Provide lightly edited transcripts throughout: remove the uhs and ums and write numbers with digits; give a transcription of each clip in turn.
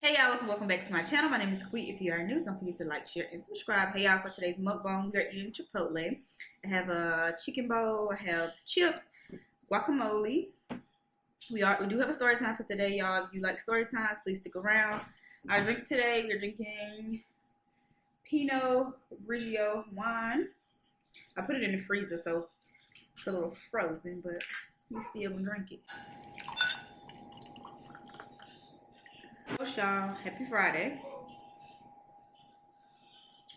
Hey y'all, welcome back to my channel. My name is Quee. If you are new, don't forget to like, share, and subscribe. Hey y'all, for today's mukbang, we are eating Chipotle. I have a chicken bowl, I have chips, guacamole. We do have a story time for today, y'all. If you like story times, please stick around. Our drink today, we're drinking Pinot Grigio wine. I put it in the freezer, so it's a little frozen, but we still gonna drink it. Y'all, happy Friday.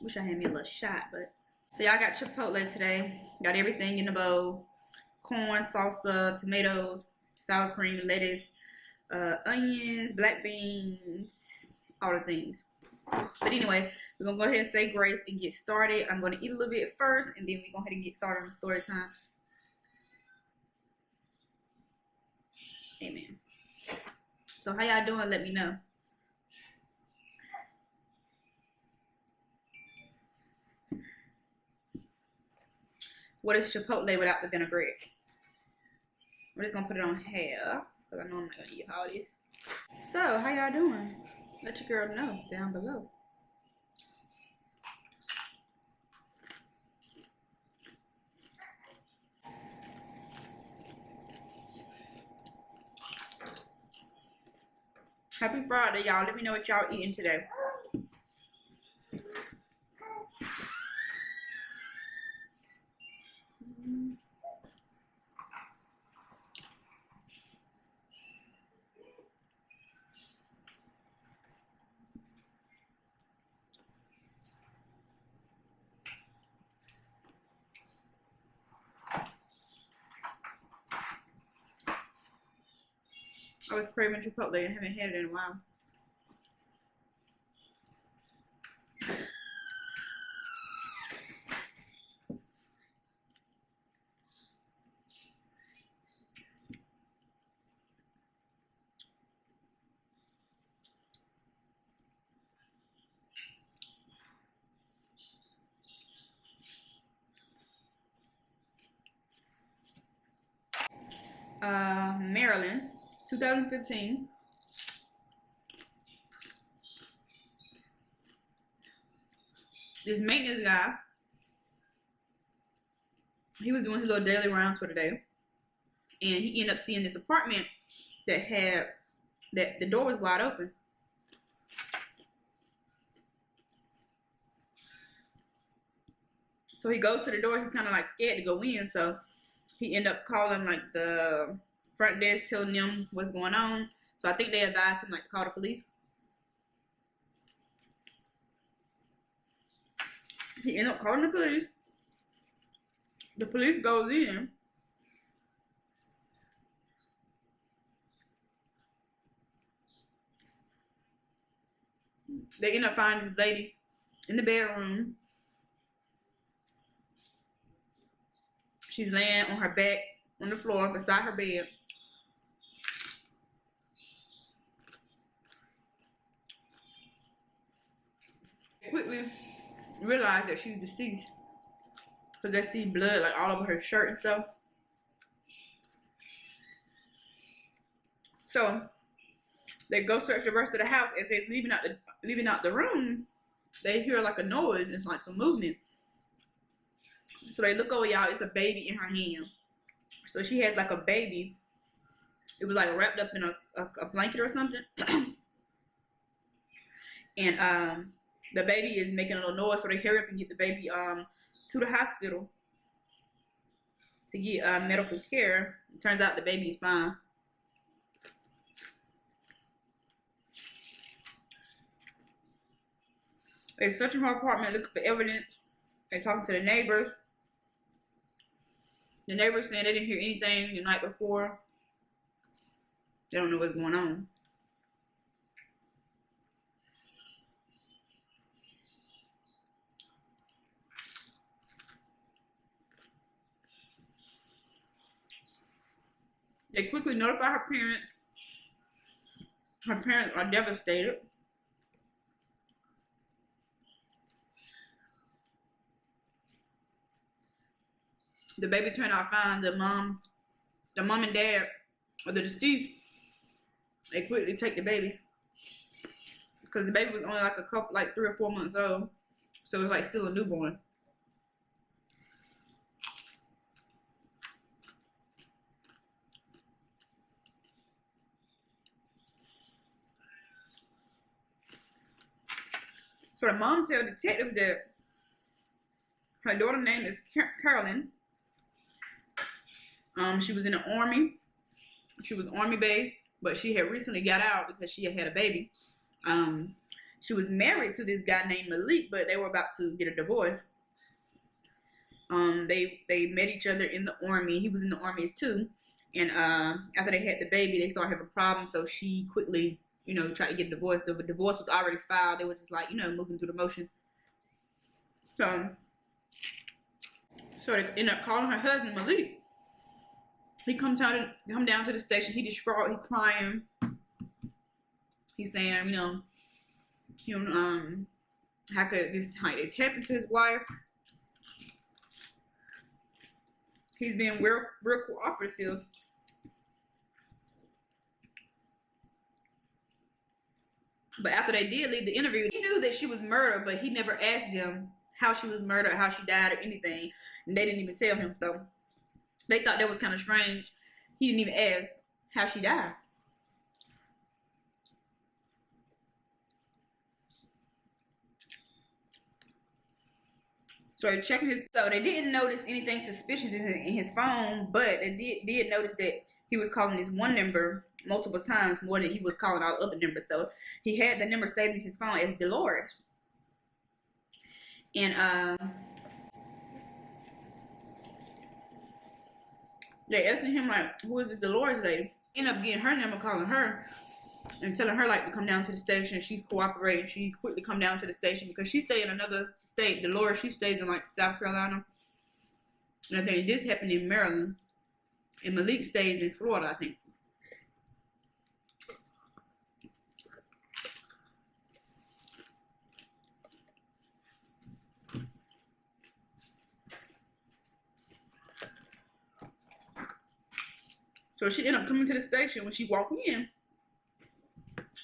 Wish I had me a little shot, but so y'all got Chipotle today. Got everything in the bowl: corn, salsa, tomatoes, sour cream, lettuce, onions, black beans, all the things. But anyway, we're gonna go ahead and say grace and get started. I'm gonna eat a little bit first, and then we go ahead and get started on story time. Amen. So how y'all doing? Let me know. What is Chipotle without the vinaigrette? We're just gonna put it on half because I know I'm not gonna eat all this. So how y'all doing? Let your girl know down below. Happy Friday, y'all. Let me know what y'all eating today. I was craving Chipotle. I haven't had it in a while. Maryland, 2015. This maintenance guy, he was doing his little daily rounds for the day, and he ended up seeing this apartment that had the door was wide open. So he goes to the door. He's kind of like scared to go in, so he ended up calling like the front desk, telling them what's going on. So I think they advised him like to call the police. He ended up calling the police. The police goes in. They end up finding this lady in the bedroom. She's laying on her back on the floor beside her bed. They quickly realized that she's deceased because they see blood like all over her shirt and stuff. So they go search the rest of the house. As they're leaving out the room, they hear like a noise and it's like some movement. So they look over, y'all. It's a baby in her hand. So she has like a baby. It was like wrapped up in a blanket or something. And the baby is making a little noise, so they hurry up and get the baby to the hospital to get medical care. It turns out the baby is fine. They're searching her apartment looking for evidence. They're talking to the neighbors. The neighbors saying they didn't hear anything the night before. They don't know what's going on. They quickly notify her parents. Her parents are devastated. The baby turned out fine. The mom and dad of the deceased, they quickly take the baby. because the baby was only like like 3 or 4 months old, so it was like still a newborn. So the mom told detectives that her daughter's name is Carolyn. She was in the army. She was army based, but she had recently got out because she had a baby. She was married to this guy named Malik, but they were about to get a divorce. They met each other in the army. He was in the army too, and after they had the baby, they started having problems. So she quickly, tried to get a divorce. The divorce was already filed. They were just like, moving through the motions. So they ended up calling her husband Malik. He come down to the station. He distraught. He crying. He's saying, how could this happen to his wife? He's been real cooperative. But after they did leave the interview, he knew that she was murdered, but he never asked them how she was murdered, how she died, or anything. And they didn't even tell him. So they thought that was kind of strange. He didn't even ask how she died. So they're checking so they didn't notice anything suspicious in his phone, but they did notice that he was calling this one number multiple times more than he was calling all other numbers. So he had the number saved in his phone as Dolores. And they asking him like, who is this Dolores lady? Ended up getting her number, calling her and telling her like to come down to the station. She's cooperating. She quickly come down to the station because she stayed in another state. Dolores, she stayed in like South Carolina. And I think this happened in Maryland. And Malik stays in Florida, I think. So she ended up coming to the station. When she walked in,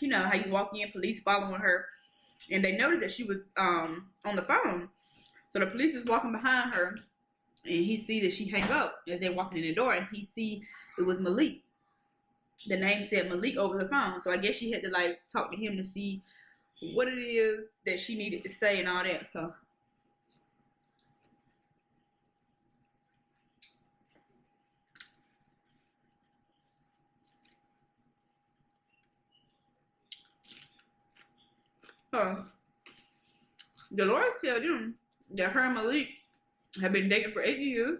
you know how you walk in, police following her, and they noticed that she was on the phone. So the police is walking behind her, and he see that she hang up as they're walking in the door, and he see it was Malik. The name said Malik over the phone. So I guess she had to like talk to him to see what it is that she needed to say and all that. So Dolores tell them that her and Malik have been dating for 8 years.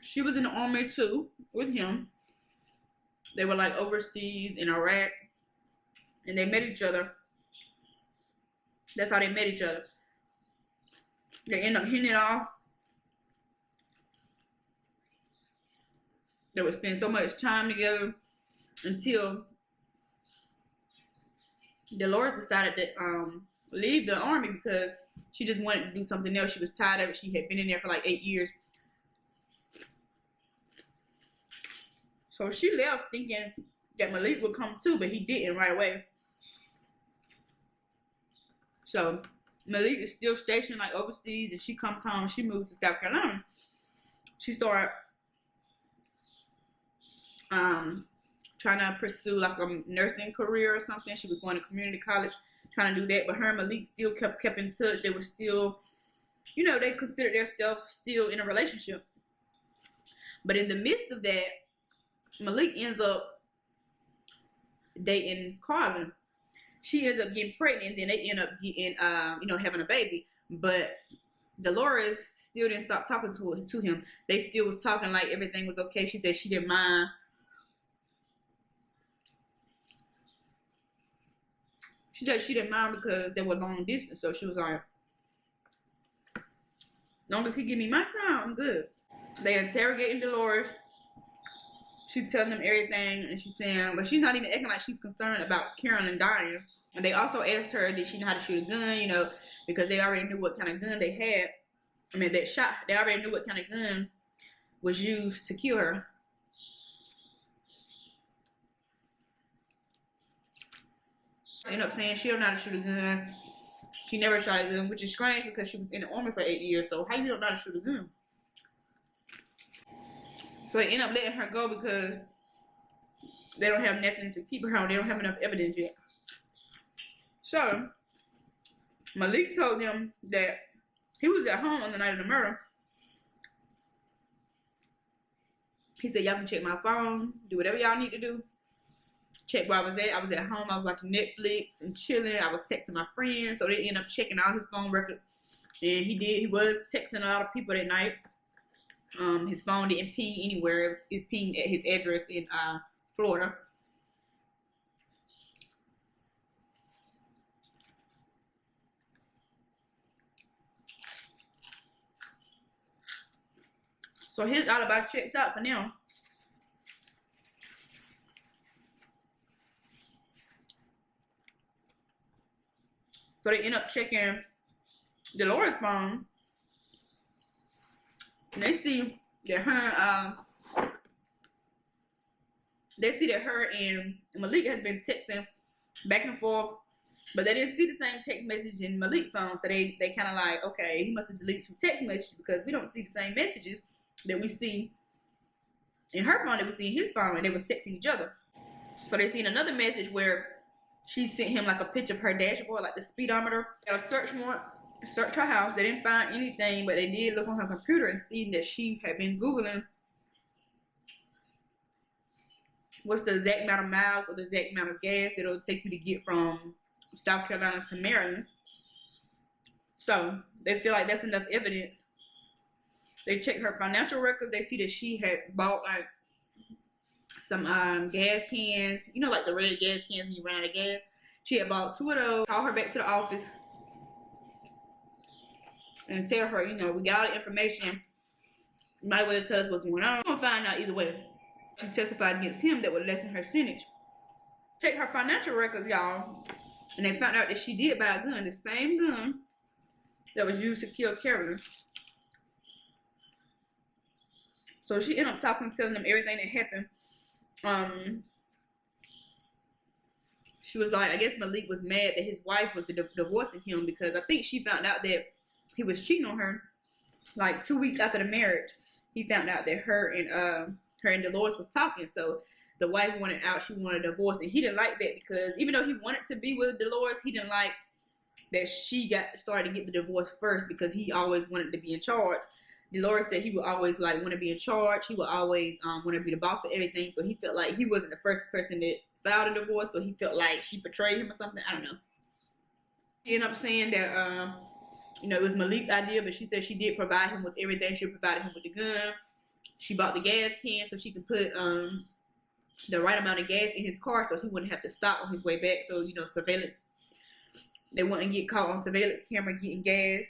She was in the army too with him. They were like overseas in Iraq, and they met each other. That's how they met each other. They end up hitting it off. They would spend so much time together until Dolores decided to leave the army because she just wanted to do something else. She was tired of it. She had been in there for like 8 years. So she left thinking that Malik would come too, but he didn't right away. So Malik is still stationed like overseas, and she comes home. She moved to South Carolina. She started trying to pursue like a nursing career or something. She was going to community college trying to do that, but her and Malik still kept in touch. They were still, they considered themselves still in a relationship. But in the midst of that, Malik ends up dating Carlin. She ends up getting pregnant, and then they end up getting, having a baby. But Dolores still didn't stop talking to him. They still was talking like everything was okay. She said she didn't mind. She said she didn't mind because they were long distance. So she was like, as long as he give me my time, I'm good. They interrogating Dolores. She's telling them everything, and she's saying, but she's not even acting like she's concerned about Carolyn dying. And they also asked her, did she know how to shoot a gun, because they already knew what kind of gun they had. That shot, they already knew what kind of gun was used to kill her. End up saying she don't know how to shoot a gun. She never shot a gun, which is strange because she was in the army for 8 years. So how you don't know how to shoot a gun? So they end up letting her go because they don't have nothing to keep her on. They don't have enough evidence yet. So Malik told them that he was at home on the night of the murder. He said, y'all can check my phone, do whatever y'all need to do. Check where I was at. I was at home. I was watching Netflix and chilling. I was texting my friends. So they ended up checking all his phone records. And he was texting a lot of people that night. His phone didn't ping anywhere. It pinged at his address in Florida. So his alibi checks out for now. So they end up checking Dolores' phone. And they see that her and Malik has been texting back and forth, but they didn't see the same text message in Malik's phone. So they kind of like, okay, he must have deleted some text messages because we don't see the same messages that we see in her phone that we see in his phone, and they were texting each other. So they seen another message where she sent him like a picture of her dashboard, like the speedometer. Got a search warrant, search her house. They didn't find anything, but they did look on her computer and see that she had been Googling what's the exact amount of miles or the exact amount of gas that it'll take you to get from South Carolina to Maryland. So they feel like that's enough evidence. They check her financial records. They see that she had bought like some gas cans, you know, like the red gas cans when you run out of gas. She had bought 2 of those. Call her back to the office and tell her, you know, we got all the information. You might well tell us what's going on. We're gonna find out either way. She testified against him that would lessen her sentence. Check her financial records, y'all, and they found out that she did buy a gun, the same gun that was used to kill Carolyn. So she ended up telling them everything that happened. She was like, I guess Malik was mad that his wife was divorcing him because I think she found out that he was cheating on her. Like 2 weeks after the marriage, he found out that her and Dolores was talking. So the wife wanted out. She wanted a divorce, and he didn't like that because even though he wanted to be with Dolores, he didn't like that she started to get the divorce first because he always wanted to be in charge. Dolores said he would always like want to be in charge. He would always want to be the boss of everything. So he felt like he wasn't the first person that filed a divorce. So he felt like she betrayed him or something. I don't know. He ended up saying that you know, it was Malik's idea, but she said she did provide him with everything. She provided him with the gun. She bought the gas can so she could put the right amount of gas in his car so he wouldn't have to stop on his way back. So, you know, surveillance, they wouldn't get caught on surveillance camera getting gas.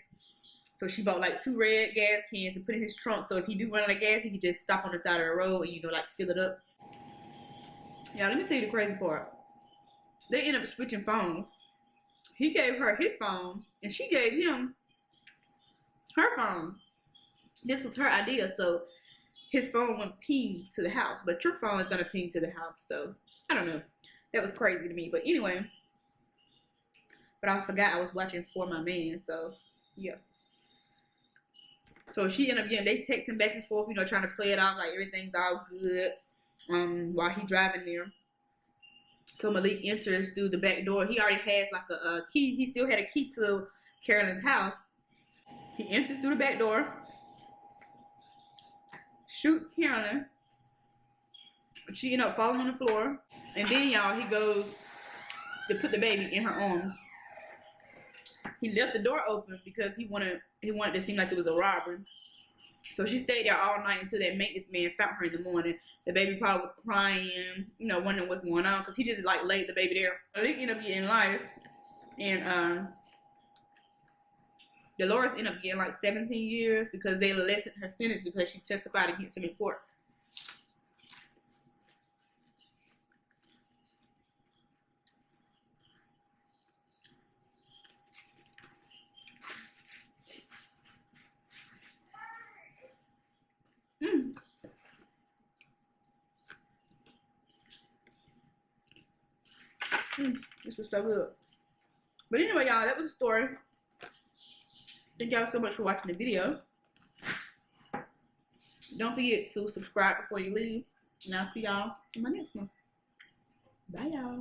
So she bought like 2 red gas cans to put in his trunk. So if he do run out of gas, he could just stop on the side of the road and, you know, like fill it up. Yeah, let me tell you the crazy part. They end up switching phones. He gave her his phone and she gave him her phone. This was her idea. So his phone went ping to the house, but your phone is going to ping to the house. So I don't know. That was crazy to me. But anyway, but I forgot I was watching For My Man. So yeah. So she ended up getting, they texting back and forth, you know, trying to play it off like everything's all good while he driving there. So Malik enters through the back door. He already has like a key. He still had a key to Carolyn's house. He enters through the back door, shoots Carolyn. She ended up falling on the floor. And then, y'all, he goes to put the baby in her arms. He left the door open because he wanted to seem like it was a robbery. So she stayed there all night until that maintenance man found her in the morning. The baby probably was crying, you know, wondering what's going on because he just like laid the baby there. Malik ended up getting life, and Dolores ended up getting like 17 years because they lessened her sentence because she testified against him in court. This was so good. But anyway, y'all, that was the story. Thank y'all so much for watching the video. Don't forget to subscribe before you leave. And I'll see y'all in my next one. Bye, y'all.